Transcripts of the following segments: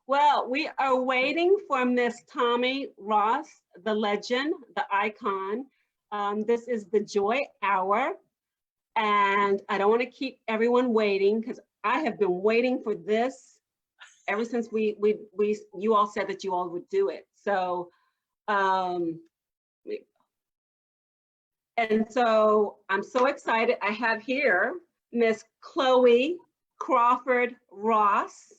Well, we are waiting for Miss Tommie Ross, the legend, the icon. This is the Joy Hour, and I don't want to keep everyone waiting because I have been waiting for this ever since you all said that you all would do it. So, um, and so I'm so excited. I have here Miss Chloe Crawford Ross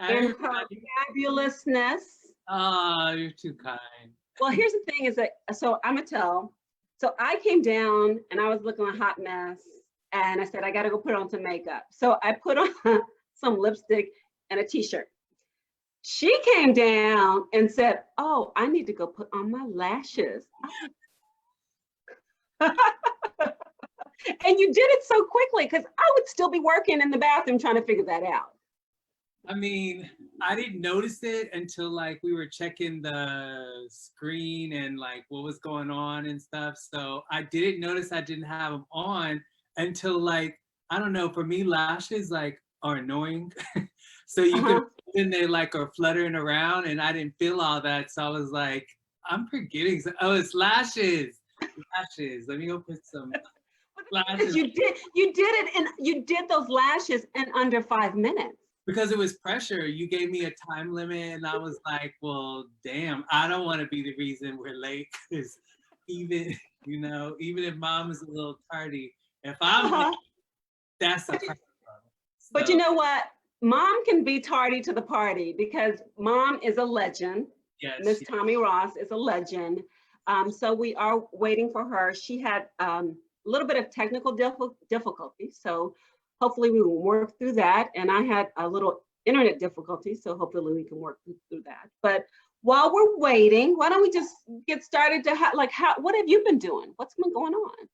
in her fabulousness. Oh, you're too kind. Well, here's the thing is that, so I'm gonna tell. So I came down and I was looking a hot mess and I said, I gotta go put on some makeup. So I put on some lipstick and a t-shirt. She came down and said, oh, I need to go put on my lashes. And you did it so quickly because I would still be working in the bathroom trying to figure that out. I mean, I didn't notice it until like we were checking the screen and like what was going on and stuff. So I didn't notice I didn't have them on until like, I don't know, for me, lashes like are annoying. So you can, and they like are fluttering around and I didn't feel all that. So I was like, I'm forgetting. Oh, it's lashes. Lashes. Let me go put some lashes. You did it and you did those lashes in under 5 minutes. Because it was pressure. You gave me a time limit and I was like, well, damn, I don't want to be the reason we're late. Because even, you know, even if mom is a little tardy, if I'm late, that's a problem. So, but you know what? Mom can be tardy to the party because mom is a legend. yes, Miss Tommie Ross is a legend. So we are waiting for her. She had a little bit of technical difficulty. So hopefully we will work through that. And I had a little internet difficulty. So hopefully we can work through that. But while we're waiting, why don't we just get started to what have you been doing? What's been going on?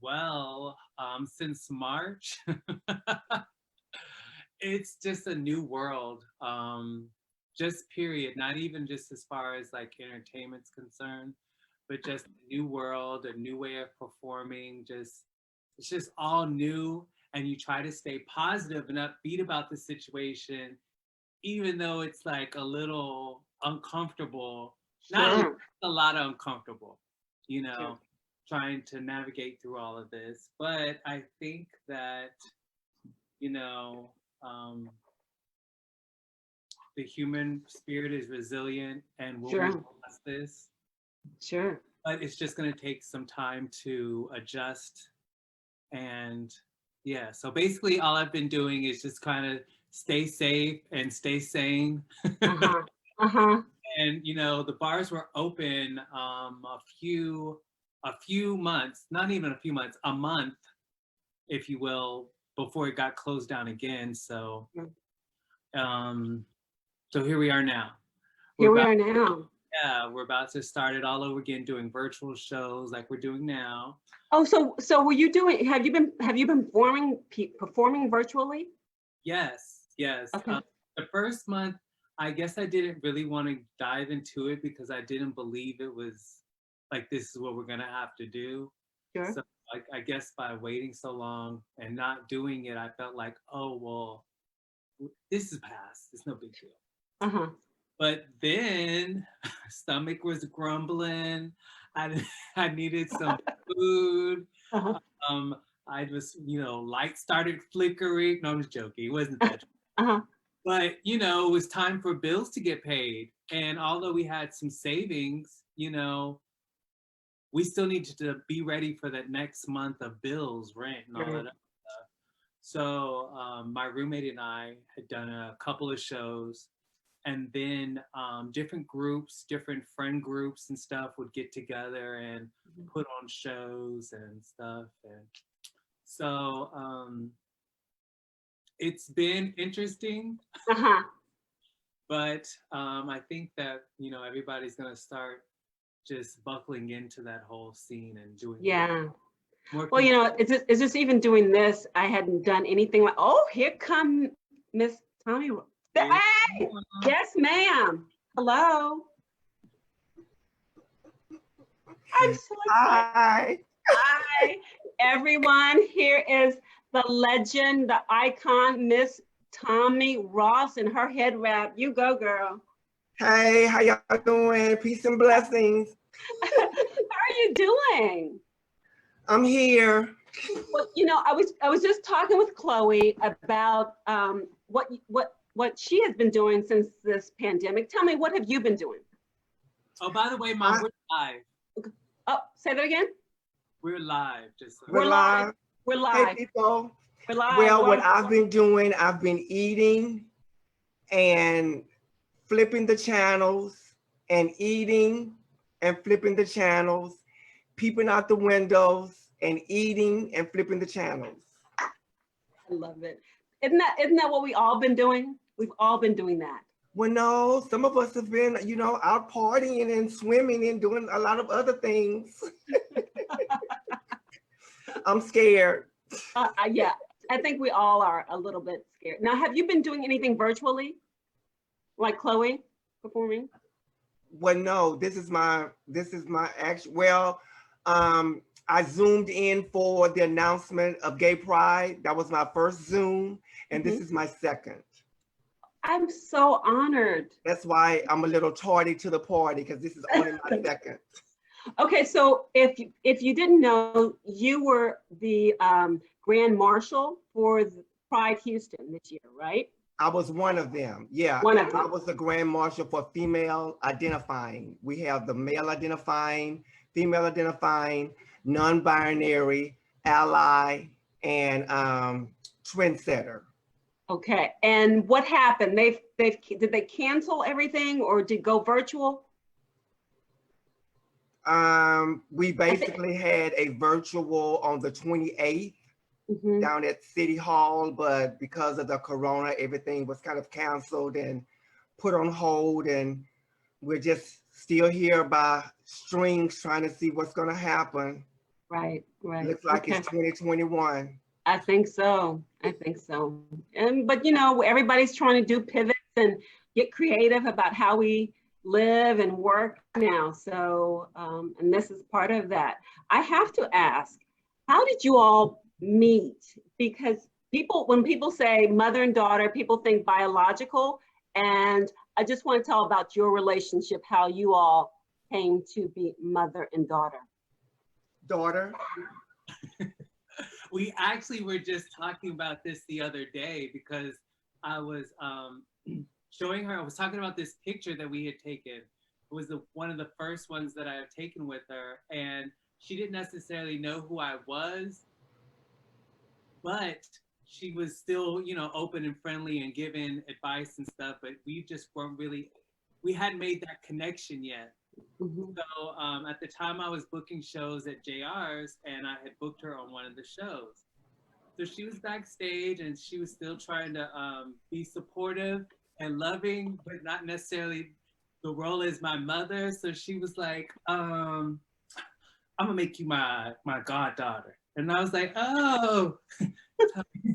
well, since March, it's just a new world. Just period, not even just as far as like entertainment's concerned, but just a new world, a new way of performing, it's just all new. And you try to stay positive and upbeat about the situation, even though it's like a little uncomfortable, not a lot of uncomfortable, you know, trying to navigate through all of this. But I think that, you know, the human spirit is resilient and we'll get past this. Sure. But it's just going to take some time to adjust. And yeah, so basically all I've been doing is just kind of stay safe and stay sane. And you know, the bars were open a few months, not even a few months, a month, if you will, before it got closed down again. So so here we are now. Here we are now. Yeah, we're about to start it all over again, doing virtual shows like we're doing now. Oh, so were you doing? Have you been performing virtually? Yes. Okay. The first month, I guess I didn't really want to dive into it because I didn't believe it was like this is what we're gonna have to do. Sure. So I guess by waiting so long and not doing it, I felt like, oh well, this is past. It's no big deal. But then stomach was grumbling. I needed some food. I was, you know, light started flickering. No, I'm just joking. It wasn't that. But, you know, it was time for bills to get paid. And although we had some savings, you know, we still needed to be ready for that next month of bills, rent, and all that other stuff. So my roommate and I had done a couple of shows. And then different groups, different friend groups and stuff would get together and put on shows and stuff. And so it's been interesting. But I think that, you know, everybody's going to start just buckling into that whole scene and doing more. Well, you know, it's just even doing this, I hadn't done anything like, oh, here come Miss Tommie. Hey, yes, ma'am. Hello. I'm so excited. Hi, everyone. Here is the legend, the icon, Miss Tommie Ross and her head wrap. You go, girl. Hey, how y'all doing? Peace and blessings. How are you doing? I'm here. Well, you know, I was just talking with Chloe about what she has been doing since this pandemic. Tell me, what have you been doing? Oh, by the way, Mom, we're live. Oh, say that again. We're live. We're live. We're live. Hey, people. We're live. Well, what I've been doing, I've been eating and flipping the channels and eating and flipping the channels, peeping out the windows and eating and flipping the channels. I love it. Isn't that what we all been doing? We've all been doing that. Well, no, some of us have been, you know, out partying and swimming and doing a lot of other things. I'm scared. Yeah, I think we all are a little bit scared. Now, have you been doing anything virtually? Like Chloe performing? Well, no, this is my actual, well, I zoomed in for the announcement of Gay Pride. That was my first Zoom, and this is my second. I'm so honored. That's why I'm a little tardy to the party, because this is only my second. Okay, so if you didn't know, you were the Grand Marshal for Pride Houston this year, right? I was one of them, yeah. One of them. I was the Grand Marshal for female identifying. We have the male identifying, female identifying, non-binary, ally, and trendsetter. Okay, and what happened? Did they cancel everything or did go virtual? We basically had a virtual on the 28th down at City Hall, but because of the corona, everything was kind of canceled and put on hold, and we're just still here by strings trying to see what's going to happen. Right. Looks like it's 2021. I think so. But you know, everybody's trying to do pivots and get creative about how we live and work now. So, and this is part of that. I have to ask, how did you all meet? Because when people say mother and daughter, people think biological. And I just want to tell about your relationship, how you all came to be mother and daughter. Daughter? We actually were just talking about this the other day because I was showing her, I was talking about this picture that we had taken. It was one of the first ones that I had taken with her, and she didn't necessarily know who I was, but she was still, you know, open and friendly and giving advice and stuff, but we just weren't really, we hadn't made that connection yet. So at the time I was booking shows at JR's, and I had booked her on one of the shows. So she was backstage and she was still trying to be supportive and loving, but not necessarily the role as my mother. So she was like, I'm gonna make you my goddaughter. And I was like, oh,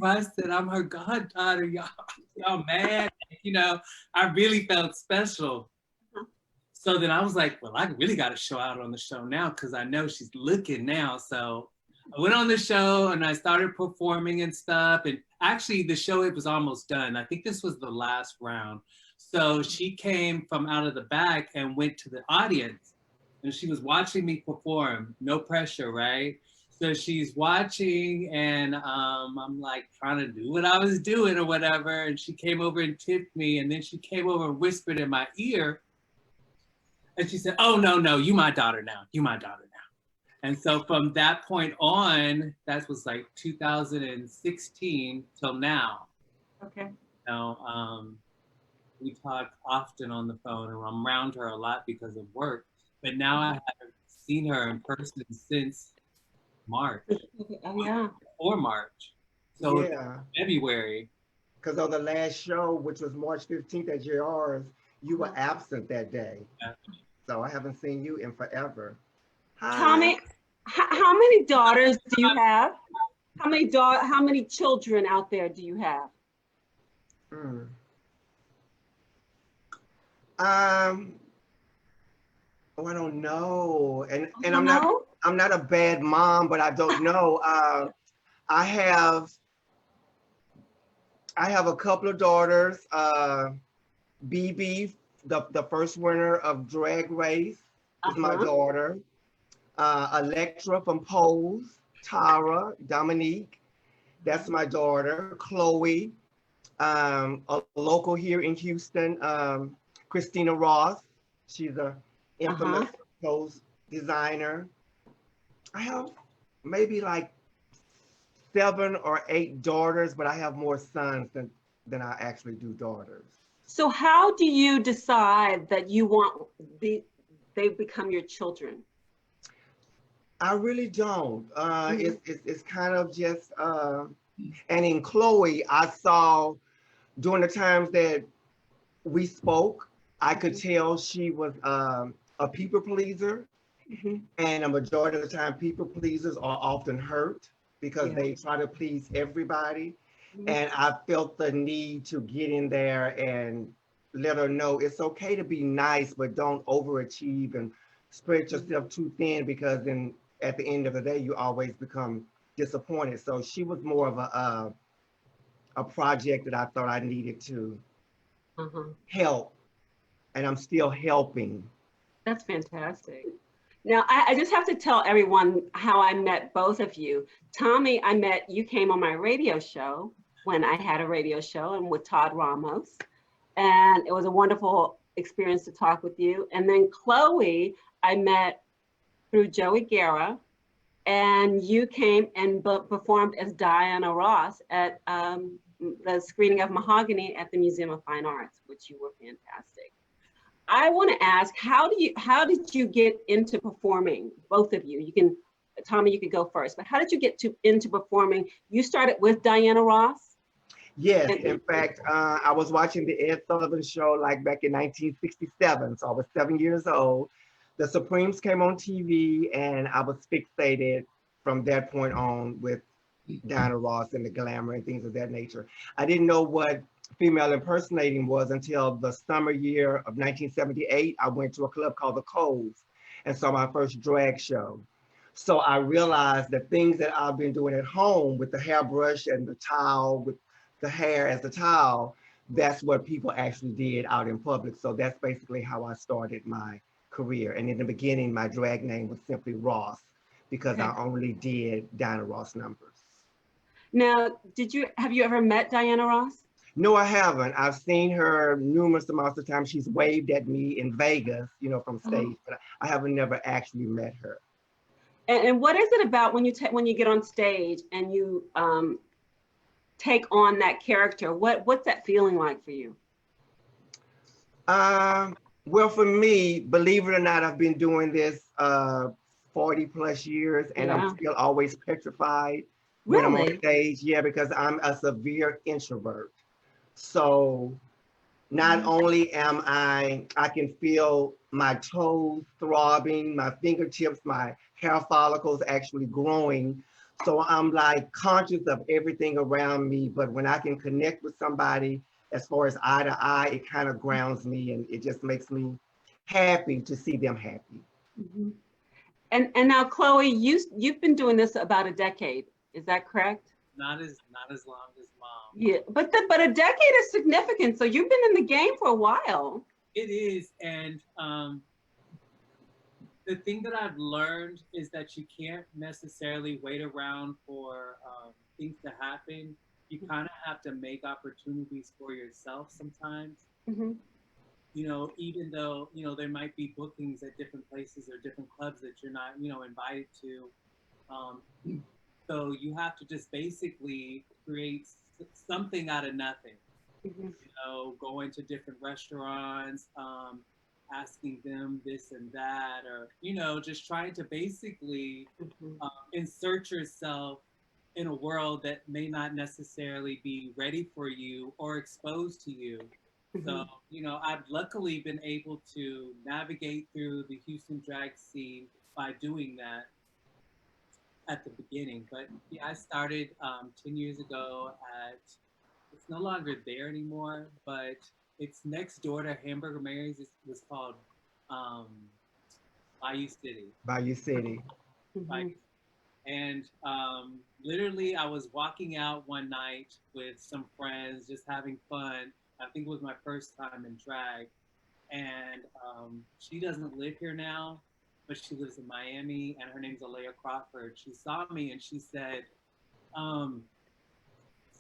I said, I'm her goddaughter, y'all mad. You know, I really felt special. So then I was like, well, I really got to show out on the show now because I know she's looking now. So I went on the show and I started performing and stuff. And actually the show, it was almost done. I think this was the last round. So she came from out of the back and went to the audience, and she was watching me perform. No pressure, right? So she's watching, and I'm like trying to do what I was doing or whatever. And she came over and tipped me. And then she came over and whispered in my ear. And she said, oh, no, you my daughter now. You my daughter now. And so from that point on, that was like 2016 till now. Okay. Now, we talk often on the phone, and I'm around her a lot because of work. But now I haven't seen her in person since March. Oh, yeah. Or March. So yeah. February. Because on the last show, which was March 15th at JR's, you were absent that day. Yeah. So I haven't seen you in forever. Hi. Tommie, how many daughters do you have? How many children out there do you have? Oh, I don't know. And I'm not a bad mom, but I don't know. I have I have a couple of daughters. BB, the first winner of Drag Race, is my daughter. Electra from Pose, Tara, Dominique, that's my daughter. Chloe, a local here in Houston, Christina Ross, she's a infamous Pose designer. I have maybe like 7 or 8 daughters, but I have more sons than I actually do daughters. So how do you decide that you want they become your children? I really don't. It's kind of just, and in Chloe, I saw during the times that we spoke, I could tell she was a people pleaser. And a majority of the time, people pleasers are often hurt because they try to please everybody. And I felt the need to get in there and let her know it's okay to be nice, but don't overachieve and spread yourself too thin, because then at the end of the day, you always become disappointed. So she was more of a project that I thought I needed to help, and I'm still helping. That's fantastic. Now, I just have to tell everyone how I met both of you. Tommie, you came on my radio show when I had a radio show, and with Todd Ramos. And it was a wonderful experience to talk with you. And then Chloe, I met through Joey Guerra, and you came and performed as Diana Ross at the screening of Mahogany at the Museum of Fine Arts, which you were fantastic. I want to ask, how did you get into performing, both of you? Tommie, you can go first, but how did you get into performing? You started with Diana Ross? Yes, in fact, I was watching the Ed Sullivan Show like back in 1967, so I was 7 years old. The Supremes came on TV, and I was fixated from that point on with Diana Ross and the glamour and things of that nature. I didn't know what female impersonating was until the summer year of 1978. I went to a club called the Coves and saw my first drag show. So I realized the things that I've been doing at home with the hairbrush and the towel, with the hair as a towel, that's what people actually did out in public. So that's basically how I started my career. And in the beginning, my drag name was simply Ross, because I only did Diana Ross numbers. Now, have you ever met Diana Ross? No, I haven't. I've seen her numerous amounts of times. She's waved at me in Vegas, from stage, but I haven't never actually met her. And what is it about when you get on stage and you take on that character? What's that feeling like for you? Well, for me, believe it or not, I've been doing this 40 plus years, and I'm still always petrified when I'm on stage. Yeah, because I'm a severe introvert. So not only am I can feel my toes throbbing, my fingertips, my hair follicles actually growing. So I'm like conscious of everything around me, but when I can connect with somebody as far as eye to eye, it kind of grounds me, and it just makes me happy to see them happy. And now, Chloe, you've been doing this about a decade. Is that correct? Not as long as Mom. Yeah, but a decade is significant. So you've been in the game for a while. It is, and the thing that I've learned is that you can't necessarily wait around for things to happen. You kind of have to make opportunities for yourself sometimes. Even though, there might be bookings at different places or different clubs that you're not, invited to. So you have to just basically create something out of nothing. Going to different restaurants, asking them this and that, or, just trying to basically insert yourself in a world that may not necessarily be ready for you or exposed to you. So, I've luckily been able to navigate through the Houston drag scene by doing that at the beginning. But yeah, I started 10 years ago it's no longer there anymore, but it's next door to Hamburger Mary's. It was called Bayou City. Bayou City. And literally, I was walking out one night with some friends, just having fun. I think it was my first time in drag. And she doesn't live here now, but she lives in Miami, and her name's Alea Crawford. She saw me and she said,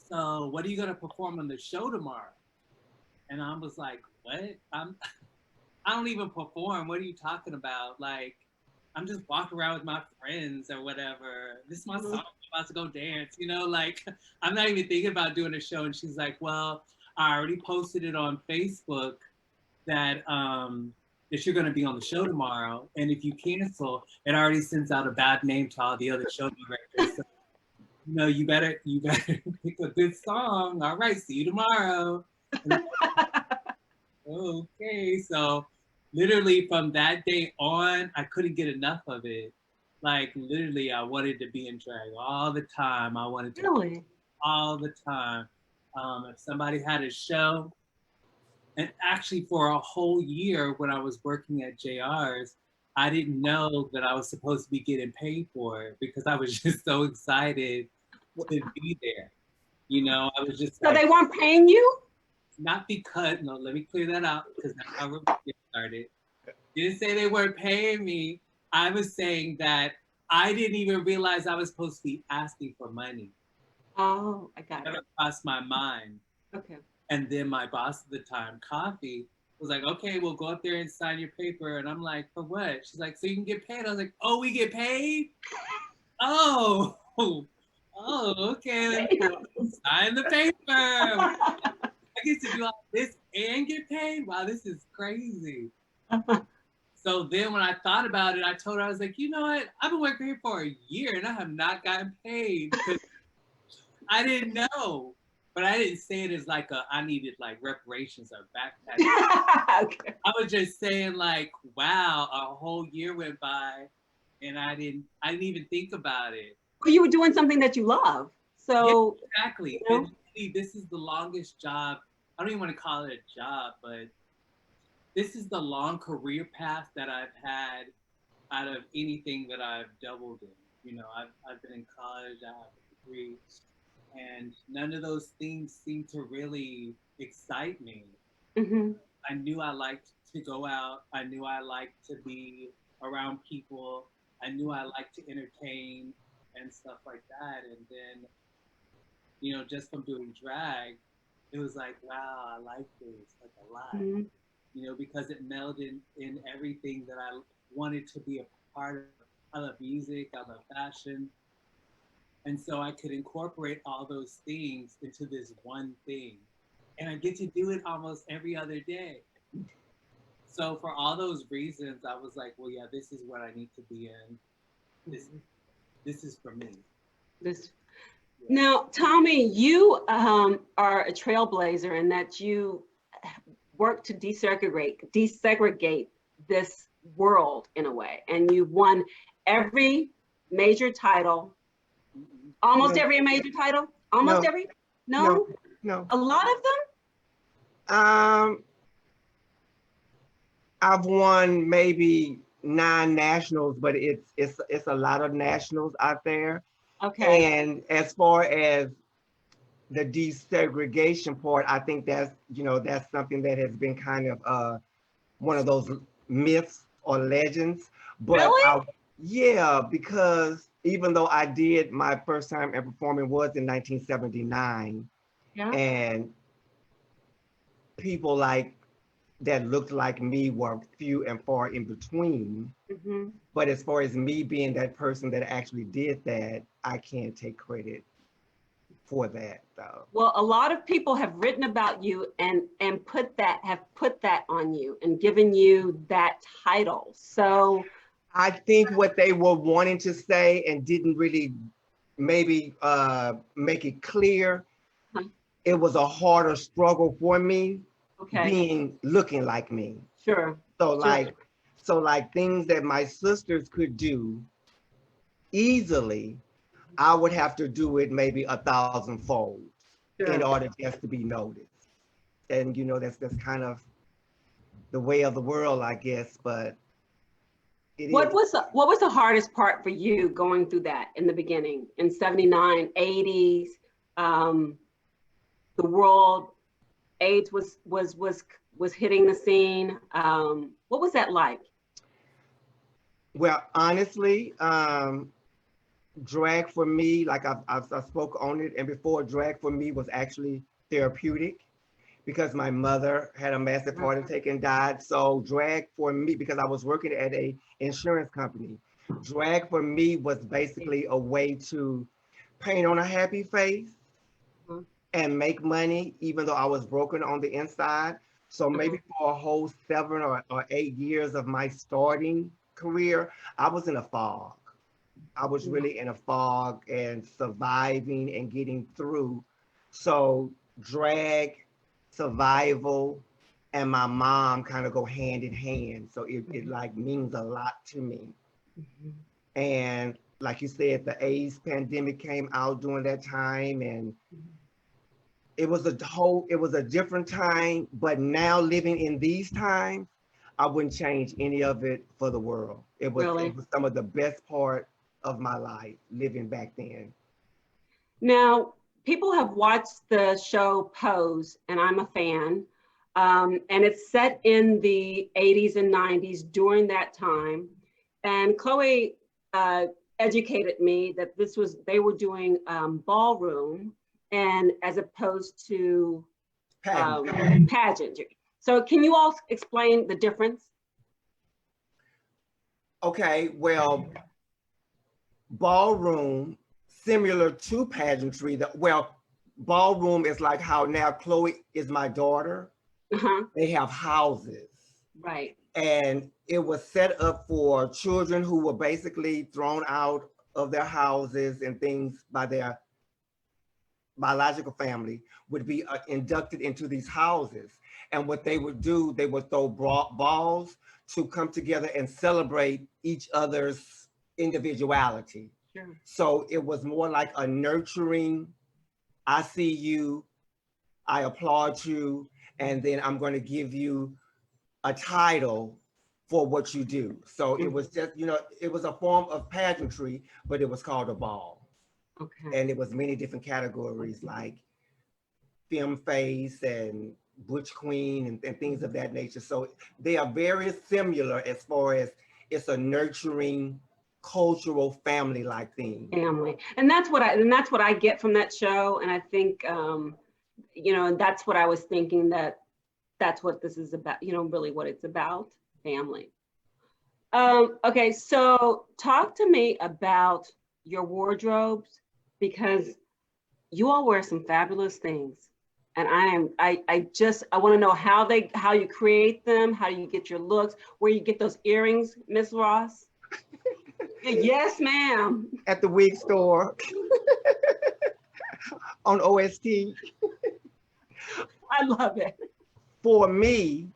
so what are you going to perform on the show tomorrow? And I was like, what? I don't even perform. What are you talking about? Like, I'm just walking around with my friends or whatever. This is my song. I'm about to go dance, you know, like I'm not even thinking about doing a show. And she's like, well, I already posted it on Facebook that that you're going to be on the show tomorrow. And if you cancel, it already sends out a bad name to all the other show directors. So, you know, you better pick a good song. All right, see you tomorrow. Okay, so literally from that day on, I couldn't get enough of it. Like literally, I wanted to be in drag all the time. I wanted to really all the time. If somebody had a show, and actually for a whole year when I was working at JR's, I didn't know that I was supposed to be getting paid for it because I was just so excited to be there. You know, I was just so like, they weren't paying you? Not because, no, let me clear that out because that's how we're getting started. Didn't say they weren't paying me. I was saying that I didn't even realize I was supposed to be asking for money. Oh, I got it. Never crossed my mind. Okay. And then my boss at the time, Coffee, was like, okay, we'll go up there and sign your paper. And I'm like, for what? She's like, so you can get paid. I was like, oh, we get paid? Oh, okay. Sign the paper. I get to do all this and get paid? Wow, this is crazy. So then when I thought about it, I told her, I was like, you know what? I've been working here for a year and I have not gotten paid because I didn't know. But I didn't say it as like I needed like reparations or backpacking. Okay. I was just saying like, wow, a whole year went by and I didn't even think about it. Well, you were doing something that you love. So yeah, exactly. You know? This is the longest job. I don't even want to call it a job, but this is the long career path that I've had out of anything that I've doubled in. You know, I've been in college, I have a degree, and none of those things seem to really excite me. Mm-hmm. I knew I liked to go out. I knew I liked to be around people. I knew I liked to entertain and stuff like that. And then, you know, just from doing drag, it was like, wow, I like this like a lot. Mm-hmm. You know, because it melded in everything that I wanted to be a part of. I love music, I love fashion. And so I could incorporate all those things into this one thing. And I get to do it almost every other day. So for all those reasons, I was like, well, yeah, this is what I need to be in. This is for me. This. Yeah. Now, Tommie, you are a trailblazer in that you work to desegregate this world in a way. And you've won every major title, almost every major title, almost every, no, a lot of them? I've won maybe 9 nationals, but it's a lot of nationals out there. Okay. And as far as the desegregation part, I think that's, you know, that's something that has been kind of one of those myths or legends. But really? Yeah, because even though I did, my first time ever performing was in 1979. Yeah. And people like that looked like me were few and far in between. Mm-hmm. But as far as me being that person that actually did that, I can't take credit for that though. Well, a lot of people have written about you and have put that on you and given you that title. So I think what they were wanting to say and didn't really maybe make it clear, it was a harder struggle for me. Okay. Looking like me. Sure. So like things that my sisters could do easily, I would have to do it maybe 1,000-fold in order just to be noticed. And you know, that's kind of the way of the world, I guess. But What was the hardest part for you going through that in the beginning, in 79, 80s, the world, AIDS was hitting the scene. What was that like? Well, honestly, drag for me, like I spoke on it, and before, drag for me was actually therapeutic because my mother had a massive heart attack and died. So drag for me, because I was working at a insurance company, drag for me was basically a way to paint on a happy face and make money, even though I was broken on the inside. So maybe for a whole 7 or 8 years of my starting career, I was in a fog. I was really in a fog and surviving and getting through. So drag, survival, and my mom kind of go hand in hand. So it like means a lot to me. And like you said, the AIDS pandemic came out during that time, and it was a different time, but now living in these times, I wouldn't change any of it for the world. It was some of the best part of my life, living back then. Now, people have watched the show Pose, and I'm a fan. And it's set in the 80s and 90s during that time. And Chloe educated me that they were doing ballroom, and as opposed to pageantry. So can you all explain the difference? Okay, well, ballroom, similar to pageantry, ballroom is like how now Chloe is my daughter. They have houses. Right. And it was set up for children who were basically thrown out of their houses and things by their biological family, would be inducted into these houses. And what they would do, they would throw balls to come together and celebrate each other's individuality. Sure. So it was more like a nurturing, I see you, I applaud you, and then I'm going to give you a title for what you do. So it was just, it was a form of pageantry, but it was called a ball. Okay. And it was many different categories like film face and butch queen and things of that nature. So they are very similar as far as it's a nurturing, cultural, family-like thing. Family, and that's what I get from that show. And I think, and that's what I was thinking, that's what this is about. Really what it's about, family. Okay, so talk to me about your wardrobes, because you all wear some fabulous things. And I want to know how you create them, how you get your looks, where you get those earrings, Miss Ross. Yes, ma'am. At the wig store on OST. I love it. For me,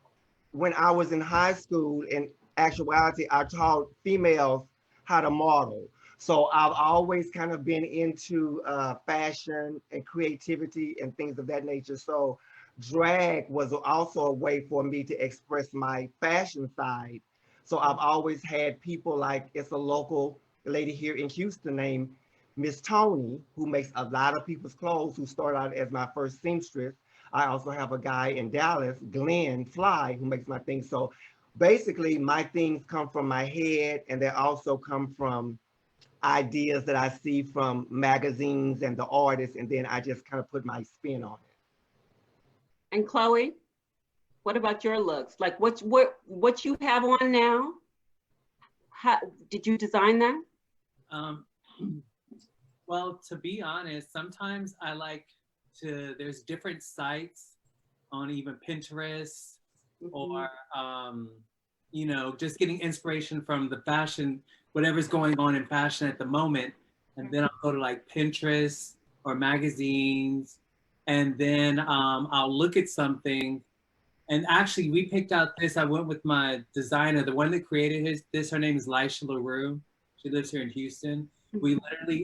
when I was in high school, in actuality, I taught females how to model. So I've always kind of been into fashion and creativity and things of that nature. So drag was also a way for me to express my fashion side. So I've always had people like, it's a local lady here in Houston named Miss Tony, who makes a lot of people's clothes, who started out as my first seamstress. I also have a guy in Dallas, Glenn Fly, who makes my things. So basically my things come from my head, and they also come from ideas that I see from magazines and the artists, and then I just kind of put my spin on it. And Chloe, what about your looks? Like what you have on now? How did you design that? Well, to be honest, sometimes I like there's different sites on even Pinterest, or just getting inspiration from the fashion, whatever's going on in fashion at the moment. And then I'll go to like Pinterest or magazines, and then I'll look at something. And actually we picked out this, I went with my designer, the one that created this, her name is Lisha LaRue. She lives here in Houston.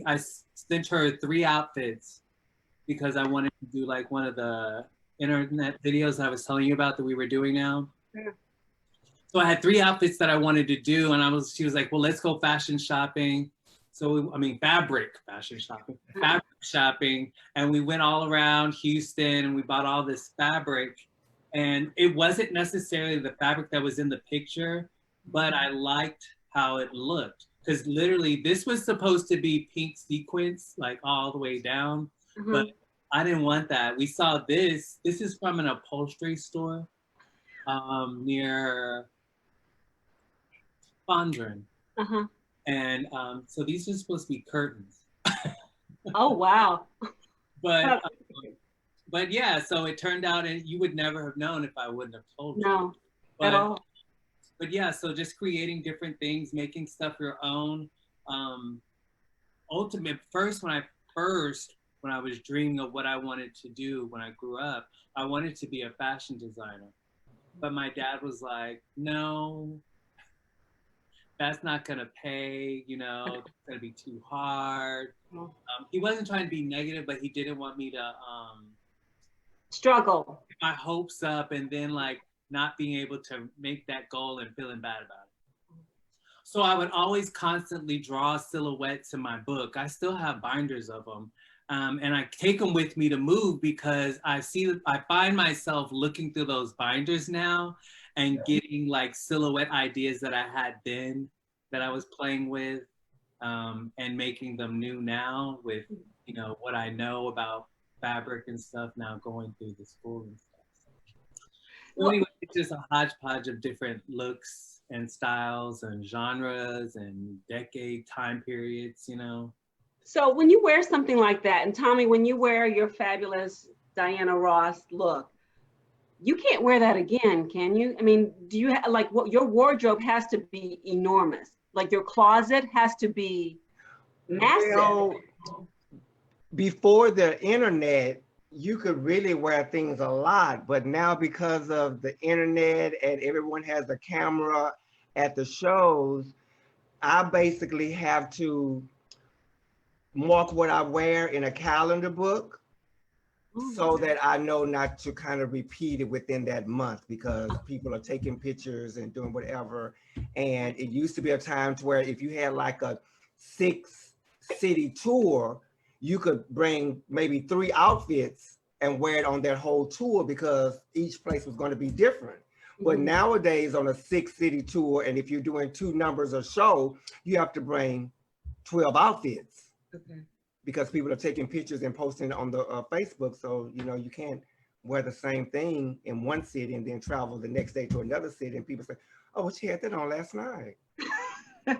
I sent her 3 outfits because I wanted to do like one of the internet videos I was telling you about that we were doing now. Yeah. So I had 3 outfits that I wanted to do, and she was like, well, let's go fashion shopping. So, fabric shopping. And we went all around Houston and we bought all this fabric. And it wasn't necessarily the fabric that was in the picture, but I liked how it looked. Because literally this was supposed to be pink sequins, like all the way down. But I didn't want that. We saw this. This is from an upholstery store near Fondren. And so these are supposed to be curtains. Oh, wow. But yeah, so it turned out, and you would never have known if I wouldn't have told you. No, at all. But yeah, so just creating different things, making stuff your own. Ultimate, when I was dreaming of what I wanted to do when I grew up, I wanted to be a fashion designer. But my dad was like, no, that's not gonna pay, it's gonna be too hard. He wasn't trying to be negative, but he didn't want me to struggle, get my hopes up and then like not being able to make that goal and feeling bad about it. So I would always constantly draw silhouettes in my book. I still have binders of them. And I take them with me to move because I find myself looking through those binders now and getting like silhouette ideas that I had then that I was playing with, and making them new now with, what I know about fabric and stuff now going through the school and stuff. So anyway, it's just a hodgepodge of different looks and styles and genres and decade time periods, So when you wear something like that, and Tommie, when you wear your fabulous Diana Ross look, you can't wear that again, can you? I mean, do you your wardrobe has to be enormous? Like your closet has to be massive. Well, before the internet, you could really wear things a lot, but now because of the internet and everyone has a camera at the shows, I basically have to mark what I wear in a calendar book so that I know not to kind of repeat it within that month, because people are taking pictures and doing whatever. And it used to be a time to where if you had like a 6-city tour, you could bring maybe 3 outfits and wear it on that whole tour because each place was going to be different. But nowadays on a 6-city tour, and if you're doing 2 numbers a show, you have to bring 12 outfits. Because people are taking pictures and posting it on the Facebook. So, you can't wear the same thing in one city and then travel the next day to another city. And people say, oh, well, she had that on last night. And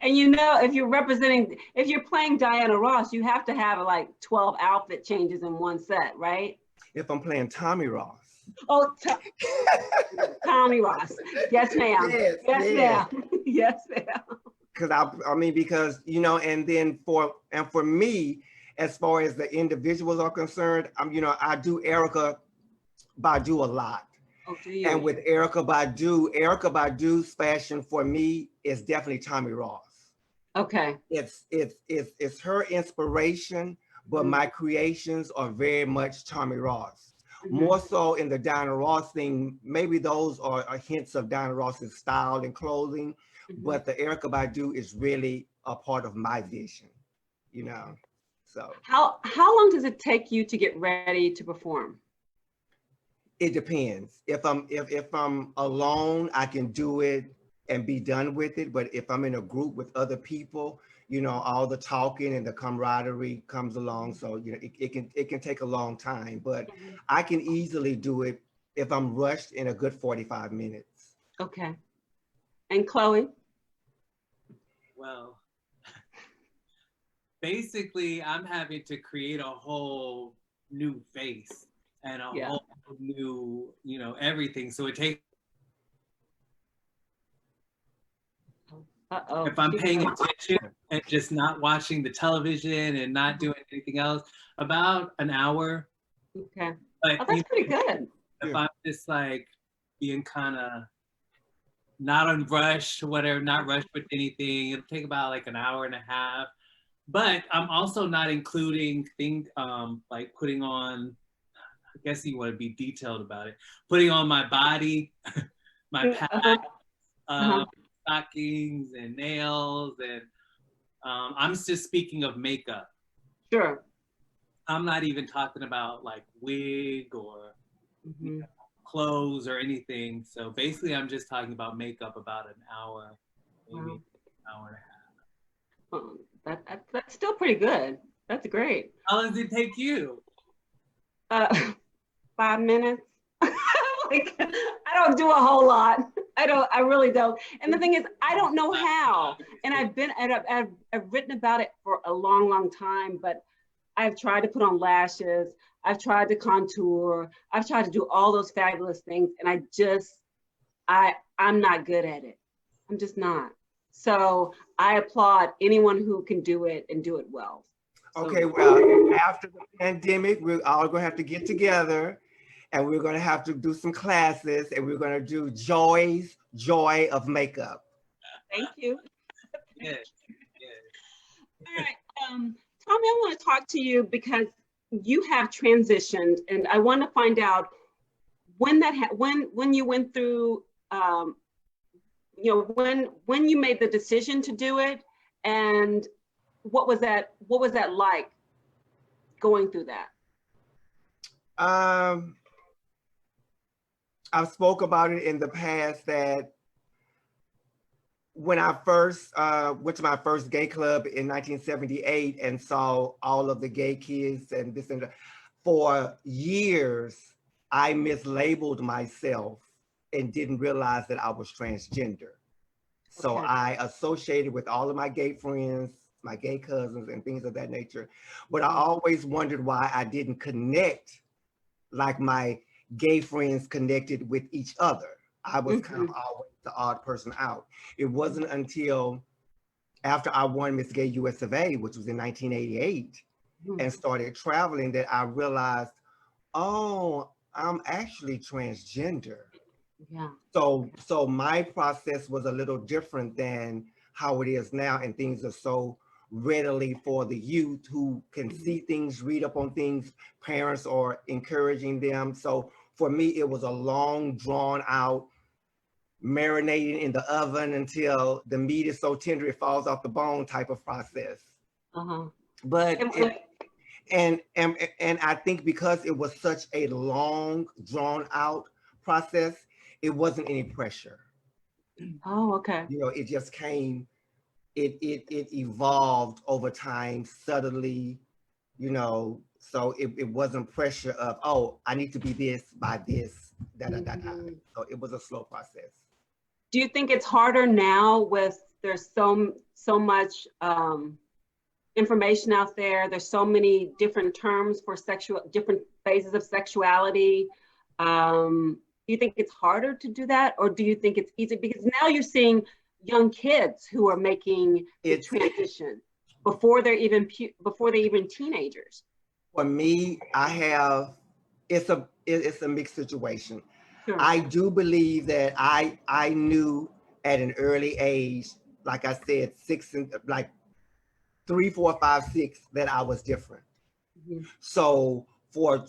if you're playing Diana Ross, you have to have like 12 outfit changes in one set, right? If I'm playing Tommie Ross. Oh, Tommie Ross. Yes, ma'am. Yes, ma'am. Yes, ma'am. Because and then for me, as far as the individuals are concerned, I do Erykah Badu a lot. Oh, do you? And with Erykah Badu's fashion for me is definitely Tommie Ross. Okay. It's her inspiration, but my creations are very much Tommie Ross. More so in the Diana Ross thing, maybe those are hints of Diana Ross's style and clothing, but the Erykah Badu is really a part of my vision, so. How long does it take you to get ready to perform? It depends. If I'm alone, I can do it and be done with it. But if I'm in a group with other people, all the talking and the camaraderie comes along. So it can take a long time, but I can easily do it if I'm rushed in a good 45 minutes. Okay. And Chloe? Well, basically, I'm having to create a whole new face and a whole new, everything. So it takes. If I'm paying attention and just not watching the television and not doing anything else, about an hour. Okay. But, that's pretty good. If I'm just like being kind of not on rush, whatever, not rushed with anything, it'll take about like an hour and a half. But I'm also not including things like putting on, I guess you want to be detailed about it, putting on my body, my pack, stockings and nails, and I'm just speaking of makeup. Sure. I'm not even talking about like wig or you know, clothes or anything. So basically, I'm just talking about makeup about an hour, maybe an hour and a half. That's still pretty good. That's great. How long does it take you? 5 minutes. Like, I don't do a whole lot. I really don't. And the thing is, I don't know how. And I've written about it for a long, long time, but I've tried to put on lashes. I've tried to contour. I've tried to do all those fabulous things. And I'm not good at it. I'm just not. So I applaud anyone who can do it and do it well. So, okay, well, after the pandemic, we're all gonna have to get together and we're gonna have to do some classes and we're gonna do Joy's Joy of Makeup. Thank you. Yes. All right, Tommie, I want to talk to you because you have transitioned, and I want to find out when when you went through, when you made the decision to do it, and what was that like going through that? I've spoke about it in the past that when I first went to my first gay club in 1978 and saw all of the gay kids and this and that, for years, I mislabeled myself and didn't realize that I was transgender. So Okay. I associated with all of my gay friends, my gay cousins and things of that nature. But I always wondered why I didn't connect like my gay friends connected with each other. I was kind of always the odd person out. It wasn't until after I won Miss Gay US of A, which was in 1988, and started traveling that I realized, oh, I'm actually transgender. Yeah. So my process was a little different than how it is now, and things are so readily for the youth who can see things, read up on things. Parents are encouraging them. So for me, it was a long, drawn out, marinating in the oven until the meat is so tender it falls off the bone type of process. But and I think because it was such a long, drawn out process, it wasn't any pressure. Oh, okay. You know, it just came. It evolved over time subtly. You know, so it wasn't pressure of, oh, I need to be this by this. So it was a slow process. Do you think it's harder now with there's so much information out there? There's so many different terms for different phases of sexuality. Do you think it's harder to do that, or do you think it's easy because now you're seeing young kids who are making the transition before they're even teenagers? For me, it's a mixed situation. Sure. I do believe that I knew at an early age, like I said, 3, 4, 5, 6, that I was different. So for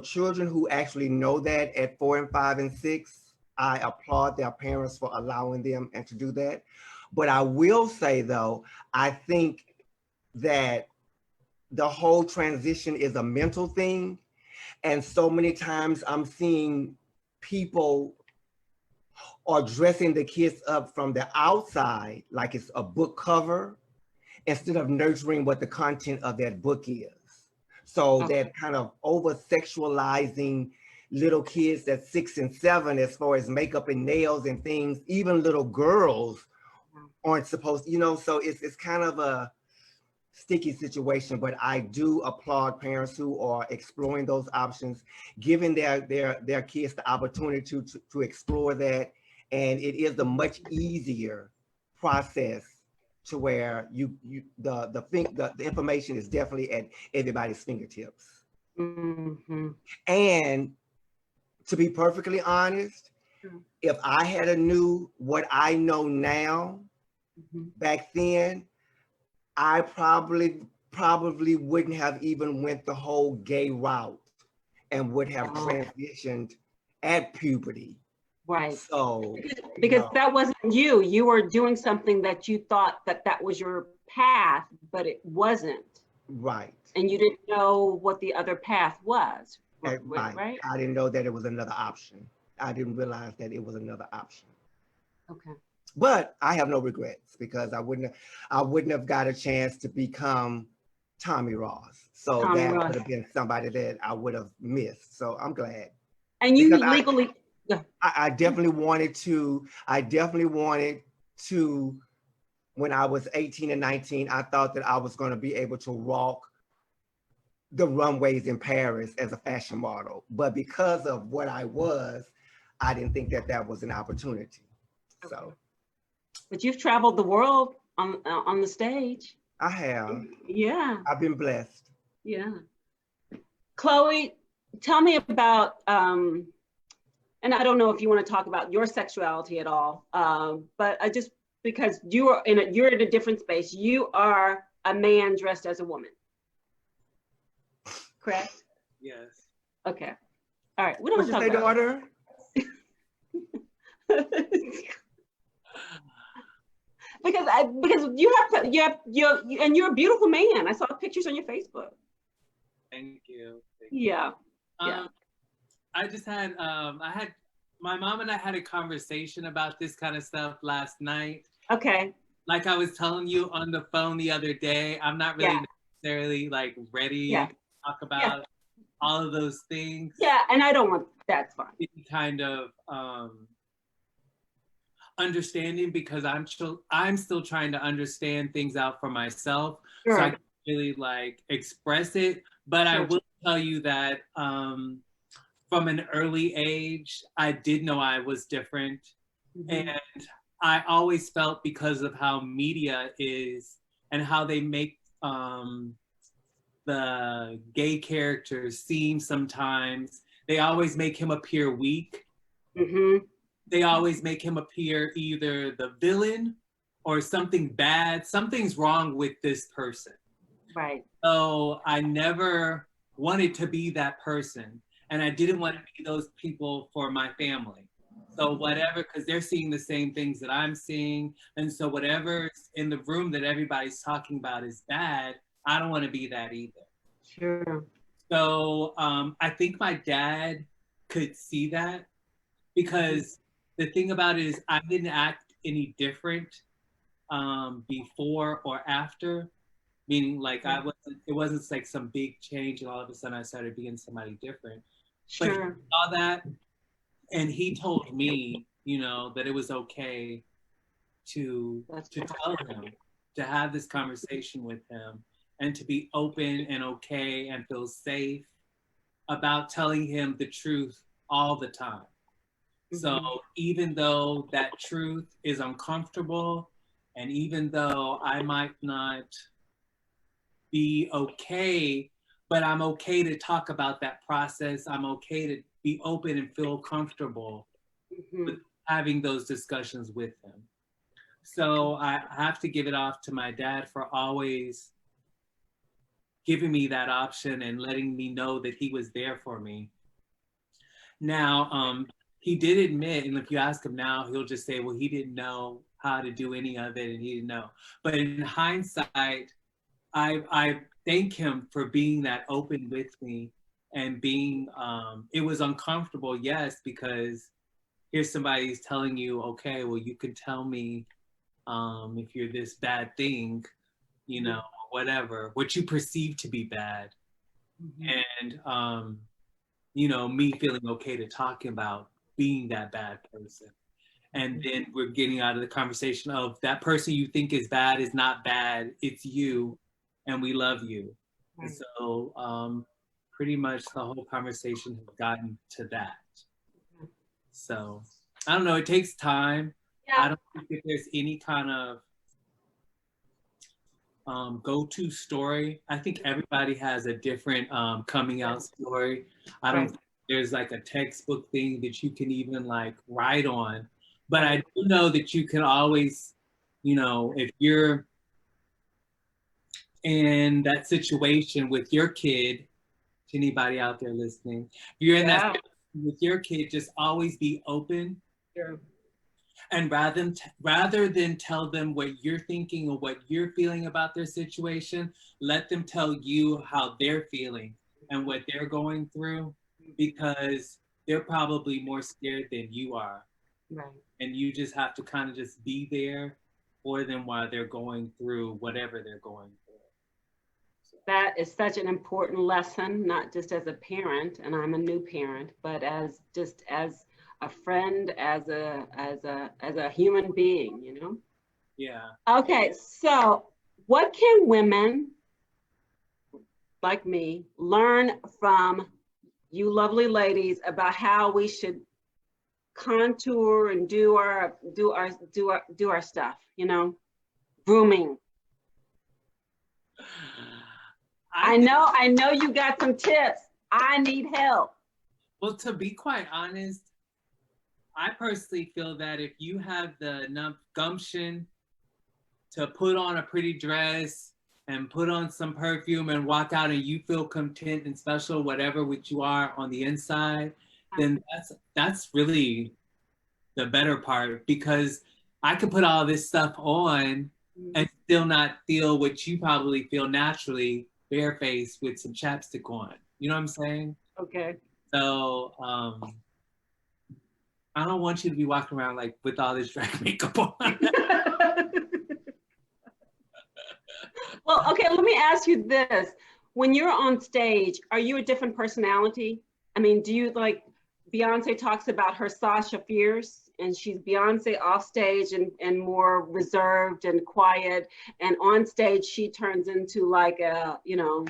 children who actually know that at 4 and 5 and 6, I applaud their parents for allowing them and to do that. But I will say though, I think that the whole transition is a mental thing. And so many times I'm seeing people are dressing the kids up from the outside like it's a book cover instead of nurturing what the content of that book is. So that kind of over sexualizing little kids at 6 and 7 as far as makeup and nails and things, even little girls aren't supposed to, you know, so it's kind of a sticky situation, but I do applaud parents who are exploring those options, giving their kids the opportunity to explore that. And it is a much easier process to where the information is definitely at everybody's fingertips. And to be perfectly honest, if I had knew what I know now back then, I probably wouldn't have even went the whole gay route and would have transitioned at puberty Right. So because that wasn't you. You were doing something that you thought that was your path, but it wasn't. Right. And you didn't know what the other path was. Right. I didn't know that it was another option. I didn't realize that it was another option. Okay. But I have no regrets because I wouldn't have got a chance to become Tommie Ross. So Tommie that Ross. would have been somebody that I would have missed. So I'm glad. And you legally, I definitely wanted to, when I was 18 and 19, I thought that I was going to be able to walk the runways in Paris as a fashion model. But because of what I was, I didn't think that that was an opportunity. So. But you've traveled the world on the stage. I have. Yeah. I've been blessed. Yeah. Chloe, tell me about, and I don't know if you want to talk about your sexuality at all, but I just, because you're in a different space. You are a man dressed as a woman. Correct? Yes. Okay. All right. We don't What'd you say, daughter? because you and you're a beautiful man. I saw pictures on your Facebook. Thank you. Yeah. I just had my mom and I had a conversation about this kind of stuff last night. Okay. Like I was telling you on the phone the other day, I'm not really necessarily like ready to talk about all of those things. Yeah, and I don't want, that's fine. Kind of understanding, because I'm still trying to understand things out for myself. Sure. So I can't really like express it, but sure. I will tell you that from an early age, I did know I was different. Mm-hmm. And I always felt, because of how media is and how they make the gay characters seem sometimes, they always make him appear weak. Mm-hmm. They always make him appear either the villain or something bad. Something's wrong with this person. Right. So I never wanted to be that person. And I didn't want to be those people for my family. So whatever, because they're seeing the same things that I'm seeing. And so whatever's in the room that everybody's talking about is bad, I don't want to be that either. Sure. So I think my dad could see that, because the thing about it is I didn't act any different before or after, meaning like it wasn't like some big change and all of a sudden I started being somebody different. Sure. But he saw that, and he told me, that it was okay to tell him, to have this conversation with him, and to be open and okay and feel safe about telling him the truth all the time. Mm-hmm. So even though that truth is uncomfortable, and even though I might not be okay, but I'm okay to talk about that process. I'm okay to be open and feel comfortable with having those discussions with him. So I have to give it off to my dad for always giving me that option and letting me know that he was there for me. Now, he did admit, and if you ask him now, he'll just say, well, he didn't know how to do any of it, and he didn't know. But in hindsight, I thank him for being that open with me, and being, it was uncomfortable, yes, because here's somebody who's telling you, okay, well, you can tell me if you're this bad thing, whatever, what you perceive to be bad. Mm-hmm. And, me feeling okay to talk about being that bad person. And then we're getting out of the conversation of that person you think is bad is not bad, it's you, and we love you. Right. And so pretty much the whole conversation has gotten to that. So I don't know, it takes time. Yeah. I don't think that there's any kind of go-to story. I think everybody has a different coming out story. I don't think there's like a textbook thing that you can even like write on. But I do know that you can always, if you're in that situation with your kid, to anybody out there listening, if you're in that situation with your kid, just always be open Sure. And rather than tell them what you're thinking or what you're feeling about their situation, let them tell you how they're feeling and what they're going through, because they're probably more scared than you are. Right. And you just have to kind of just be there for them while they're going through whatever they're going through. That is such an important lesson, not just as a parent, and I'm a new parent, but as a friend, as a human being, you know? Yeah. Okay, so what can women like me learn from you lovely ladies about how we should contour and do our stuff, you know? Grooming. I know you got some tips. I need help. Well, to be quite honest, I personally feel that if you have the enough gumption to put on a pretty dress and put on some perfume and walk out and you feel content and special, whatever which you are on the inside, then that's really the better part, because I can put all this stuff on and still not feel what you probably feel naturally, barefaced with some chapstick on. You know what I'm saying? Okay. So I don't want you to be walking around like with all this drag makeup on. Well, okay, let me ask you this. When you're on stage, are you a different personality? I mean, do you like, Beyonce talks about her Sasha Fierce, and she's Beyonce off stage and more reserved and quiet. And on stage, she turns into like a, you know,